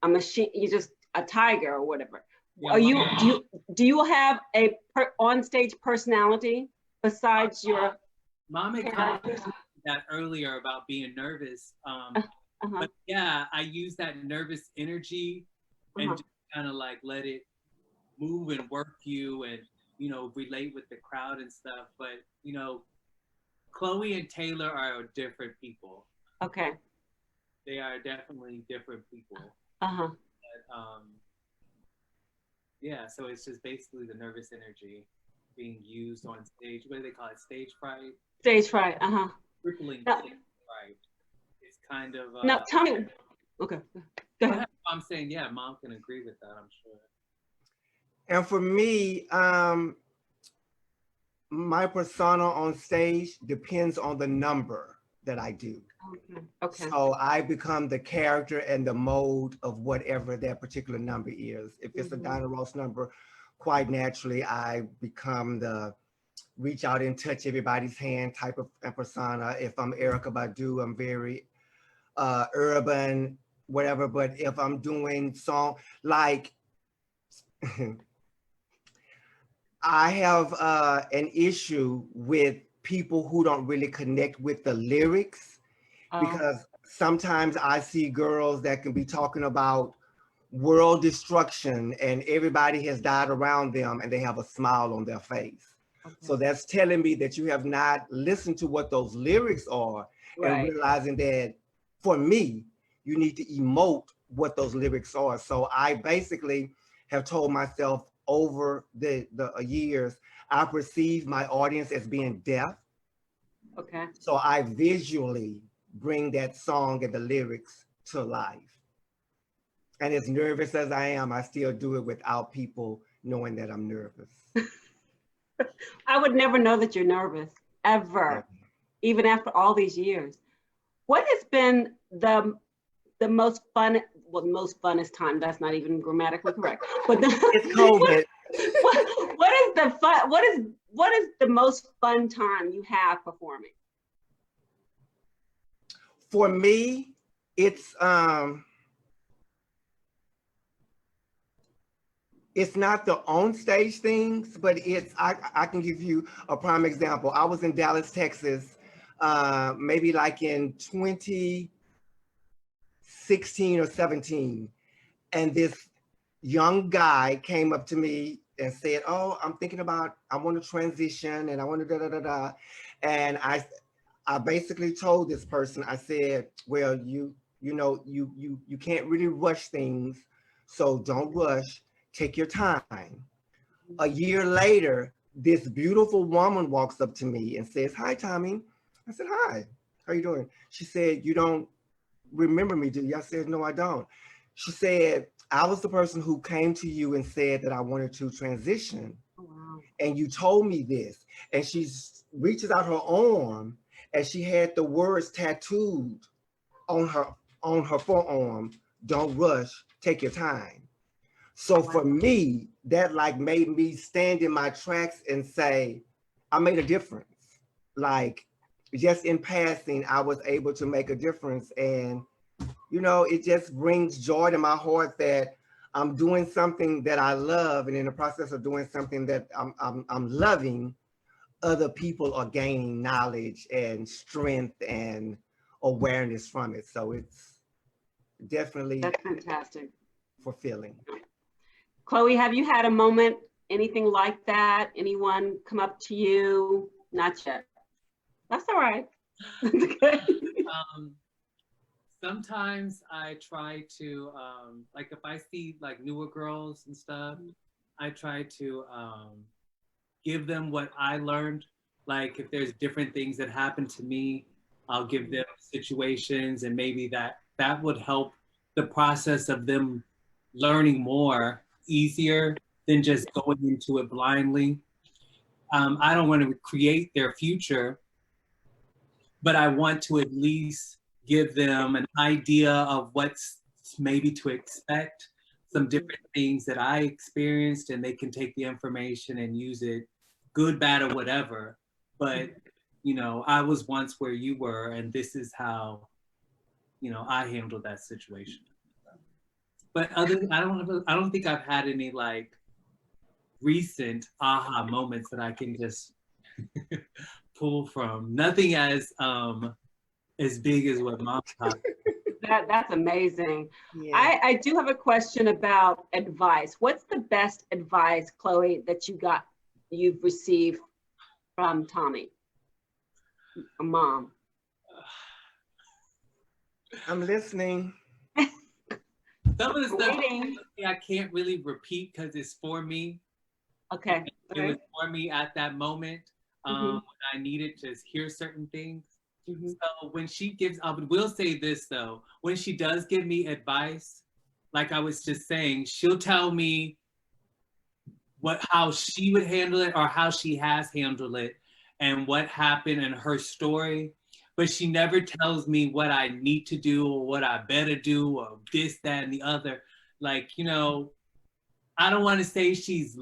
a machine, a tiger or whatever. Yeah, do you have a on stage personality besides your? Mom had commented that earlier about being nervous. But yeah, I use that nervous energy and just kind of like let it move and work you and, you know, relate with the crowd and stuff. But, you know, Chloe and Taylor are different people. Okay. They are definitely different people. But, yeah, so it's just basically the nervous energy being used on stage. What do they call it? Stage fright? Stage fright, Crippling stage fright. It's kind of... now, tell me... Okay, go ahead. I'm saying, yeah, Mom can agree with that, I'm sure. And for me, my persona on stage depends on the number that I do. Okay. So I become the character and the mode of whatever that particular number is. If it's a Tommie Ross number, quite naturally, I become the reach out and touch everybody's hand type of persona. If I'm Erykah Badu, I'm very urban, whatever. But if I'm doing song, like, I have an issue with people who don't really connect with the lyrics, because sometimes I see girls that can be talking about world destruction and everybody has died around them and they have a smile on their face. Okay. So that's telling me that you have not listened to what those lyrics are, right, and realizing that for me, you need to emote what those lyrics are. So I basically have told myself over the years, I perceive my audience as being deaf. Okay. So I visually bring that song and the lyrics to life. And as nervous as I am, I still do it without people knowing that I'm nervous. I would never know that you're nervous, ever, even after all these years. What has been the most fun, well, most funnest time, that's not even grammatically correct, but it's COVID. What is the fun, what is the most fun time you have performing? For me, it's not the on stage things, but it's, I can give you a prime example. I was in Dallas, Texas, maybe like in 2016 or 17. And this young guy came up to me and said, oh, I'm thinking about, I want to transition and I want to da-da-da-da. And I basically told this person, I said, well, you can't really rush things. So don't rush, take your time. A year later, this beautiful woman walks up to me and says, "Hi, Tommie." I said, "Hi, how you doing?" She said, "You don't remember me, do you?" I said, "No, I don't." She said, "I was the person who came to you and said that I wanted to transition. Oh, wow. And you told me this." And she reaches out her arm and she had the words tattooed on her forearm, "Don't rush, take your time." So for me, that like made me stand in my tracks and say, I made a difference. Like just in passing, I was able to make a difference. And, you know, it just brings joy to my heart that I'm doing something that I love. And in the process of doing something that I'm loving, other people are gaining knowledge and strength and awareness from it. So it's definitely That's fantastic. fulfilling. Chloe, have you had a moment, anything like that? Anyone come up to you? Not yet. That's all right. Sometimes I try to, like if I see like newer girls and stuff, I try to give them what I learned. Like if there's different things that happen to me, I'll give them situations, and maybe that would help the process of them learning more easier than just going into it blindly. I don't want to create their future, but I want to at least give them an idea of what's maybe to expect, some different things that I experienced, and they can take the information and use it, good, bad, or whatever. But, you know, I was once where you were, and this is how, you know, I handled that situation. But I don't think I've had any like recent aha moments that I can just pull from. Nothing as big as what Mom taught. That's amazing. Yeah. I do have a question about advice. What's the best advice, Chloe, that you've received from Tommie, Mom? I'm listening. Some of the stuff I can't really repeat because it's for me. Okay. It was for me at that moment when I needed to hear certain things. So when she gives, I will say this though, when she does give me advice, like I was just saying, she'll tell me how she would handle it or how she has handled it and what happened in her story. But she never tells me what I need to do or what I better do or this, that, and the other. Like, you know, I don't want to say she's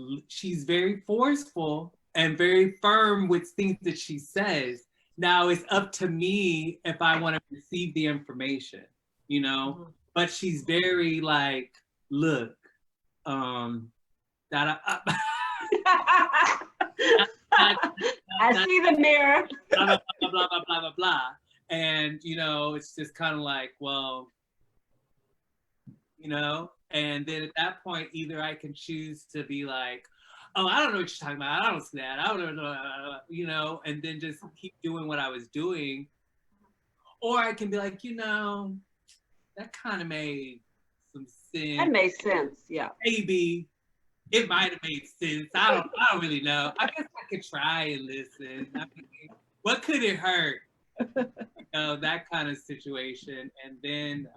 very forceful and very firm with things that she says. Now it's up to me if I want to receive the information, you know. But she's very like, look, I see the mirror. Blah, blah, blah, blah, blah, blah, blah, blah. And, you know, it's just kind of like, well, you know, and then at that point, either I can choose to be like, oh, I don't know what you're talking about. I don't see that. I don't know, you know, and then just keep doing what I was doing. Or I can be like, you know, that kind of made some sense. That made sense, yeah. Maybe it might have made sense. I don't really know. I guess I could try and listen. I mean, what could it hurt? You know, that kind of situation. And then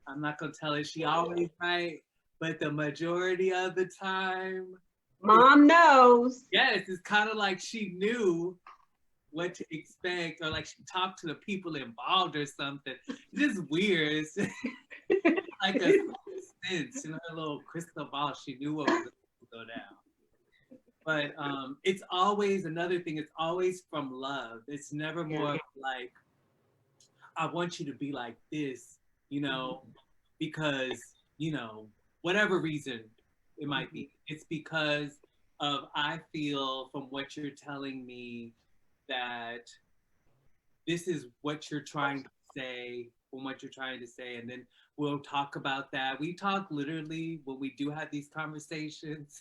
I'm not gonna tell her she always right, but the majority of the time, Mom knows. yes, it's kind of like she knew what to expect, or like she talked to the people involved or something. It's just weird. It's like a sense in her little crystal ball. She knew what was going to go down. But it's always another thing. It's always from love. It's never more like, I want you to be like this, you know, because, you know, whatever reason it might be. It's because of, I feel from what you're telling me that this is what you're trying to say, from what you're trying to say, and then we'll talk about that. We talk literally when we do have these conversations,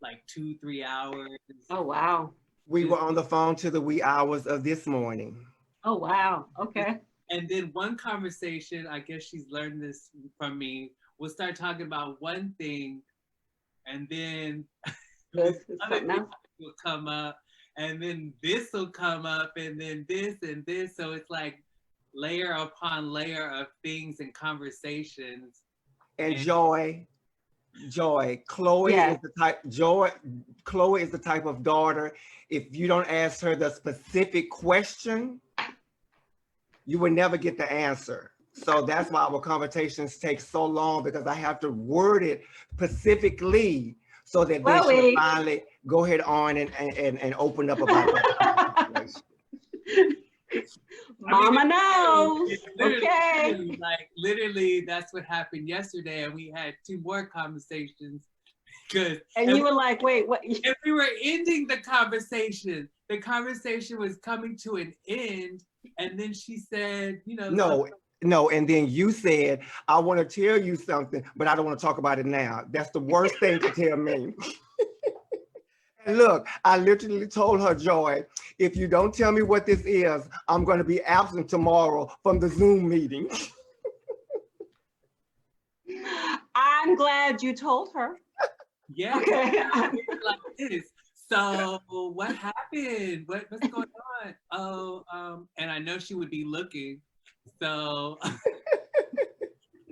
like 2-3 hours. Oh, wow. We were on the phone to the wee hours of this morning. Oh, wow. Okay. And then one conversation, I guess she's learned this from me, we'll start talking about one thing, and then It's Other something things else. will come up, and then this will come up, and then this and this. So it's like layer upon layer of things and conversations. And Joy, Chloe Yes. is the type. Chloe is the type of daughter. If you don't ask her the specific question, you will never get the answer. So that's why our conversations take so long, because I have to word it specifically so that then she'll Chloe. finally go ahead on and open up about that situation. Mama knows. Okay. Literally, that's what happened yesterday, and we had 2 more conversations. And you were like, wait, what? And we were ending the conversation. The conversation was coming to an end, and then she said, you know, No, and then you said, I want to tell you something, but I don't want to talk about it now. That's the worst thing to tell me. And look, I literally told her, Joy, if you don't tell me what this is, I'm going to be absent tomorrow from the Zoom meeting. I'm glad you told her. Yeah. Okay. Like this. So what happened? What's going on? Oh, and I know she would be looking. So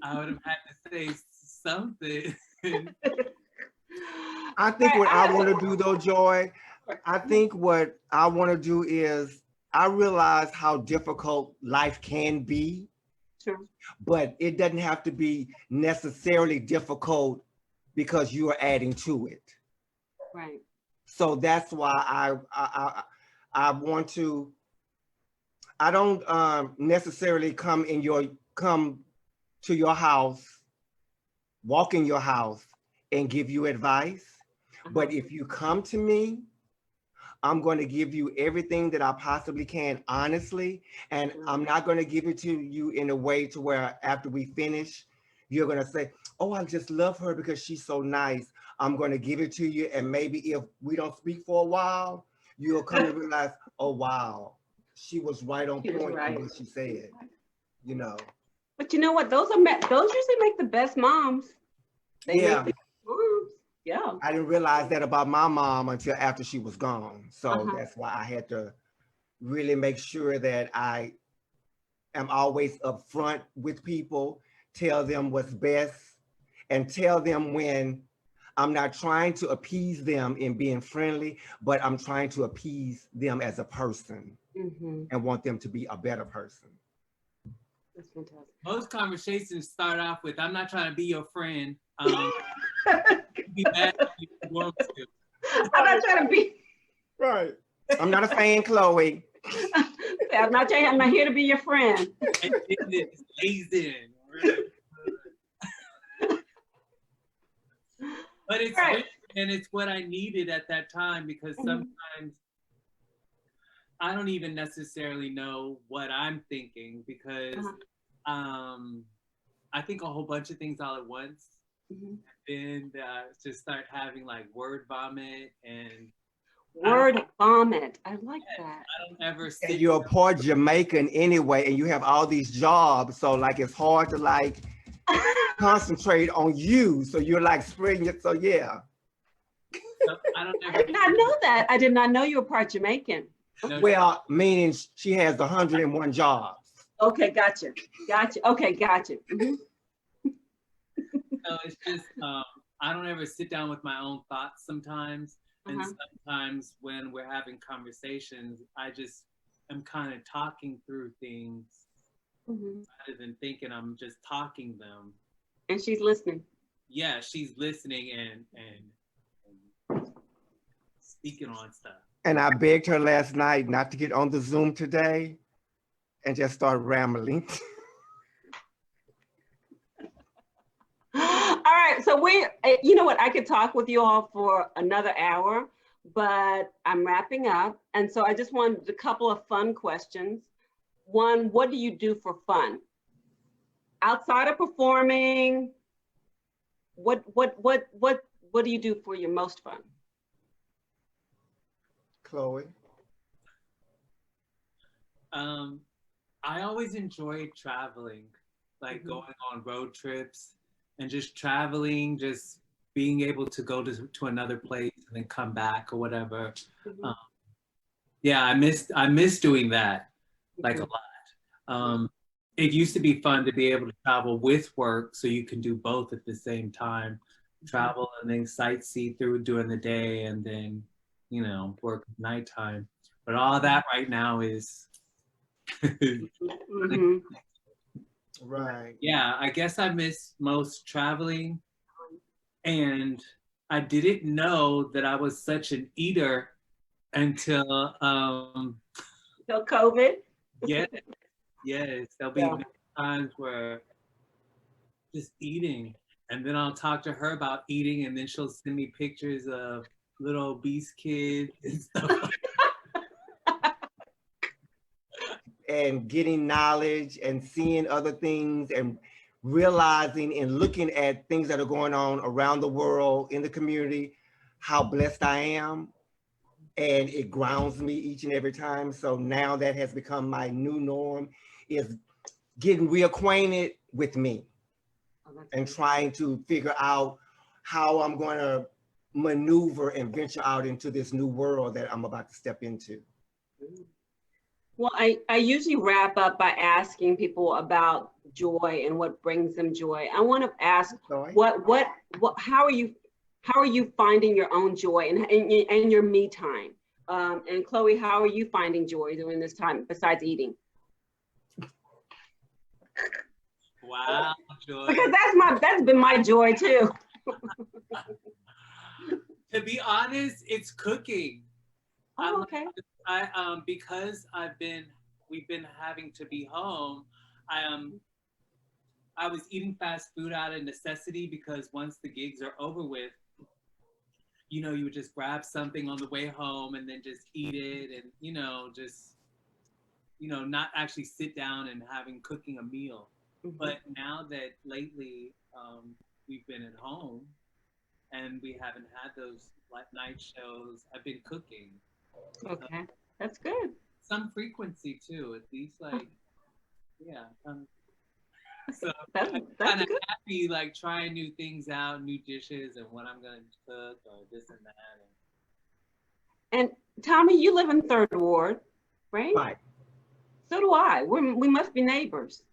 I would have had to say something. I think what I want to do though, Joy, I think what I want to do is, I realize how difficult life can be. Sure. But it doesn't have to be necessarily difficult because you are adding to it. Right. So that's why I want to, I don't necessarily come to your house, walk in your house and give you advice. But if you come to me, I'm going to give you everything that I possibly can, honestly. And I'm not going to give it to you in a way to where after we finish, you're going to say, oh, I just love her because she's so nice. I'm going to give it to you. And maybe if we don't speak for a while, you'll come to realize, oh, wow, she was right on point with what she said, you know. But you know what? Those usually make the best moms. They make the best moms. Yeah. I didn't realize that about my mom until after she was gone. So that's why I had to really make sure that I am always upfront with people, tell them what's best, and tell them when I'm not trying to appease them in being friendly, but I'm trying to appease them as a person and want them to be a better person. That's fantastic. Most conversations start off with, I'm not trying to be your friend. Be bad if you want to. I'm not trying to be. Right. I'm not a fan, Chloe. I'm not here to be your friend. And it lays in. But it's good, and it's what I needed at that time, because sometimes I don't even necessarily know what I'm thinking, because I think a whole bunch of things all at once. And just start having like word vomit and vomit. I like that. I don't ever sit. And you're a poor Jamaican anyway, and you have all these jobs, so like it's hard to like concentrate on you. So you're like spreading it. So yeah. So I did not know that. I did not know you were part Jamaican. Well, meaning she has 101 jobs. Okay, gotcha. Okay, gotcha. So it's just, I don't ever sit down with my own thoughts sometimes. And sometimes when we're having conversations, I just am kind of talking through things rather than thinking I'm just talking them. And she's listening. Yeah, she's listening and speaking on stuff. And I begged her last night not to get on the Zoom today and just start rambling. All right, so you know what, I could talk with you all for another hour, but I'm wrapping up. And so I just wanted a couple of fun questions. One, what do you do for fun? Outside of performing, what do you do for your most fun? Chloe? I always enjoy traveling, like going on road trips and just traveling, just being able to go to another place and then come back or whatever. Mm-hmm. Yeah, I miss doing that like a lot. It used to be fun to be able to travel with work so you can do both at the same time, travel and then sightsee through during the day and then, you know, work at nighttime. But all that right now is, Mm-hmm. Right. yeah, I guess I miss most traveling. And I didn't know that I was such an eater until So COVID. yes, there'll be many times where just eating, and then I'll talk to her about eating, and then she'll send me pictures of little obese kids and stuff. And getting knowledge and seeing other things and realizing and looking at things that are going on around the world in the community, how blessed I am. And it grounds me each and every time. So now that has become my new norm, is getting reacquainted with me and trying to figure out how I'm going to maneuver and venture out into this new world that I'm about to step into. Well, I usually wrap up by asking people about joy and what brings them joy. I want to ask, how are you finding your own joy and your me time? And Chloe, how are you finding joy during this time besides eating? Wow, joy. Because that's been my joy too. To be honest, it's cooking. Oh, okay. Because we've been having to be home. I was eating fast food out of necessity because once the gigs are over with, you know, you would just grab something on the way home and then just eat it, and you know, just, you know, not actually sit down and cooking a meal. Mm-hmm. But now that lately we've been at home and we haven't had those night shows, I've been cooking. Okay, that's good. Some frequency too, at least, like, yeah. So that's I'm kind of happy, like trying new things out, new dishes, and what I'm gonna cook or this and that. And Tommie, you live in Third Ward, right? Right. So do I. We must be neighbors.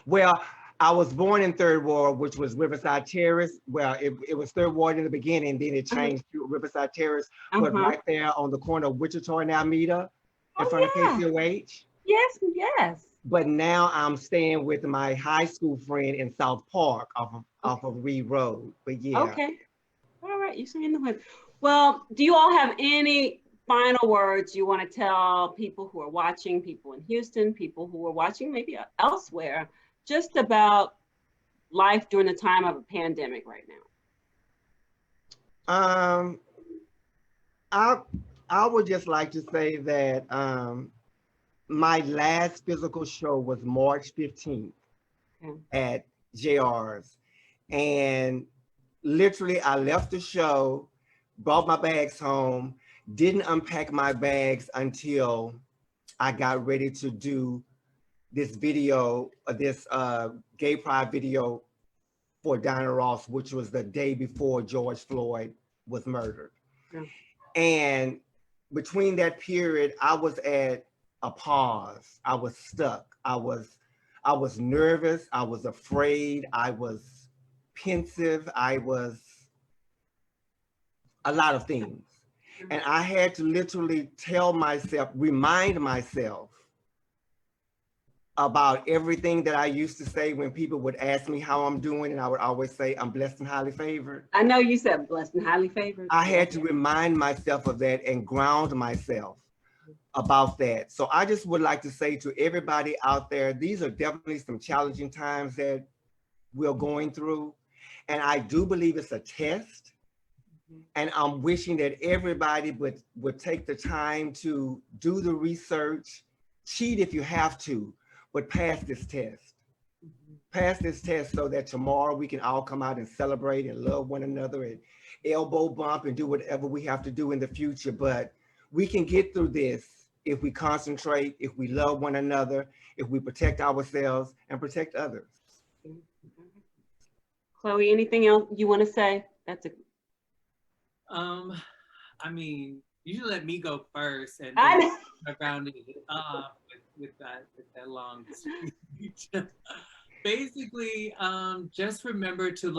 Well, I was born in Third Ward, which was Riverside Terrace. Well, it was Third Ward in the beginning, then it changed to Riverside Terrace, but right there on the corner of Wichita and Alameda, in front of KCOH. Yes, yes. But now I'm staying with my high school friend in South Park off of Reed Road. But yeah. Okay. All right, you're staying in the hood. Well, do you all have any final words you want to tell people who are watching, people in Houston, people who are watching maybe elsewhere, just about life during the time of a pandemic right now? I would just like to say that my last physical show was March 15th at JR's. And literally I left the show, brought my bags home, didn't unpack my bags until I got ready to do this video, this gay pride video for Tommie Ross, which was the day before George Floyd was murdered. Yeah. And between that period, I was at a pause. I was stuck. I was nervous. I was afraid. I was pensive. I was a lot of things. And I had to literally remind myself about everything that I used to say when people would ask me how I'm doing, and I would always say, I'm blessed and highly favored. I know you said blessed and highly favored. I had to remind myself of that and ground myself about that. So I just would like to say to everybody out there, these are definitely some challenging times that we're going through. And I do believe it's a test. And I'm wishing that everybody would take the time to do the research, cheat if you have to, but pass this test. Pass this test so that tomorrow we can all come out and celebrate and love one another and elbow bump and do whatever we have to do in the future. But we can get through this if we concentrate, if we love one another, if we protect ourselves and protect others. Chloe, anything else you want to say? That's a. I mean, you should let me go first and I round it up with that long speech. Basically, just remember to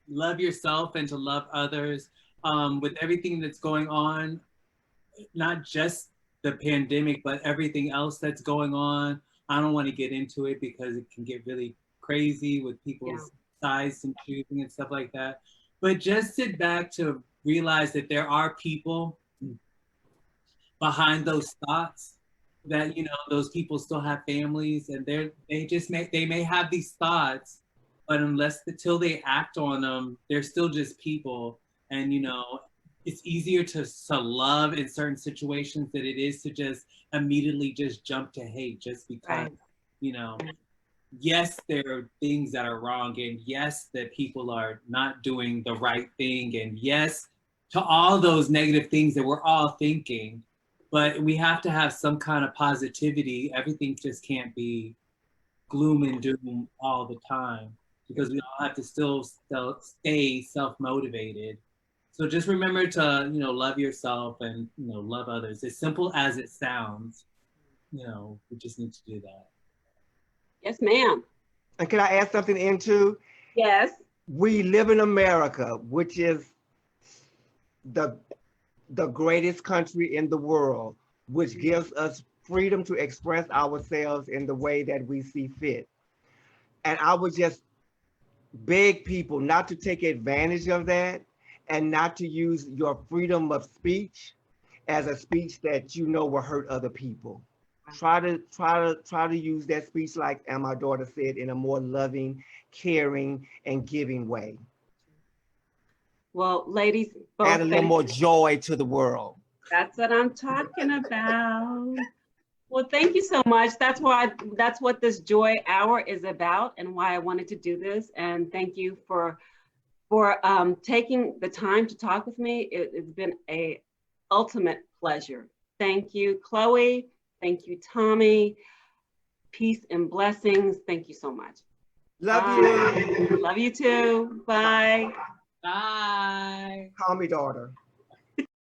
love yourself and to love others. With everything that's going on, not just the pandemic, but everything else that's going on. I don't want to get into it because it can get really crazy with people's size and choosing and stuff like that. But just sit back to realize that there are people behind those thoughts, that, you know, those people still have families, and they may have these thoughts, but until they act on them, they're still just people. And, you know, it's easier to love in certain situations than it is to just immediately just jump to hate just because, you know, yes, there are things that are wrong, and yes, that people are not doing the right thing, and yes, to all those negative things that we're all thinking. But we have to have some kind of positivity. Everything just can't be gloom and doom all the time, because we all have to still stay self-motivated. So just remember to, you know, love yourself and, you know, love others. As simple as it sounds, you know, we just need to do that. Yes, ma'am. And can I add something into? Yes. We live in America, which is the greatest country in the world, which gives us freedom to express ourselves in the way that we see fit. And I would just beg people not to take advantage of that, and not to use your freedom of speech as a speech that you know will hurt other people. Try to use that speech, like my daughter said, in a more loving, caring, and giving way. Well, ladies, both add a little more joy to the world. That's what I'm talking about. Well, thank you so much. That's what this Joy Hour is about, and why I wanted to do this. And thank you for taking the time to talk with me. It's been a ultimate pleasure. Thank you, Chloe. Thank you, Tommie. Peace and blessings. Thank you so much. Love you. Love you too. Bye. Bye. Call me daughter.